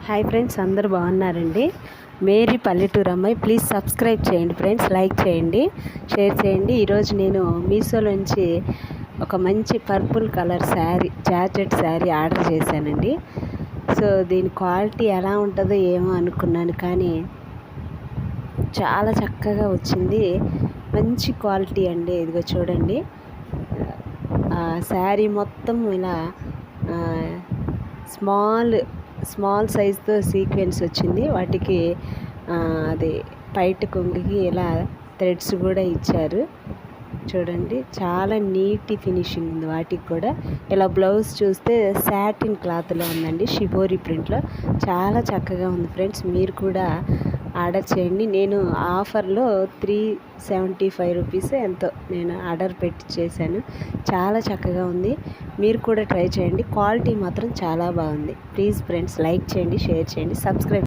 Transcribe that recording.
Hi friends, అందరూ బాగున్నారండి. Mary పల్లెటూరు అమ్మాయి. ప్లీజ్ సబ్స్క్రైబ్ చేయండి ఫ్రెండ్స్, లైక్ చేయండి, షేర్ చేయండి. ఈరోజు నేను మీషోలోంచి ఒక మంచి purple colour sari, georgette sari order చేశానండి. సో దీని క్వాలిటీ ఎలా ఉంటుందో ఏమో అనుకున్నాను, కానీ చాలా చక్కగా వచ్చింది. మంచి క్వాలిటీ అండి. ఇదిగో చూడండి, శారీ మొత్తం ఇలా స్మాల్ సైజ్తో సీక్వెన్స్ వచ్చింది. వాటికి అది పైట కొంగుకి ఇలా థ్రెడ్స్ కూడా ఇచ్చారు. చూడండి, చాలా నీట్ ఫినిషింగ్ ఉంది. వాటికి కూడా ఇలా బ్లౌజ్ చూస్తే సాటిన్ క్లాత్లో ఉందండి, షిబోరి ప్రింట్లో. చాలా చక్కగా ఉంది ఫ్రెండ్స్. మీరు కూడా ఆర్డర్ చేయండి. నేను ఆఫర్లో 375 రూపీస్ ఎంతో నేను ఆర్డర్ పెట్టి చేశాను. చాలా చక్కగా ఉంది. మీరు కూడా ట్రై చేయండి. క్వాలిటీ మాత్రం చాలా బాగుంది. ప్లీజ్ ఫ్రెండ్స్, లైక్ చేయండి, షేర్ చేయండి, సబ్స్క్రైబ్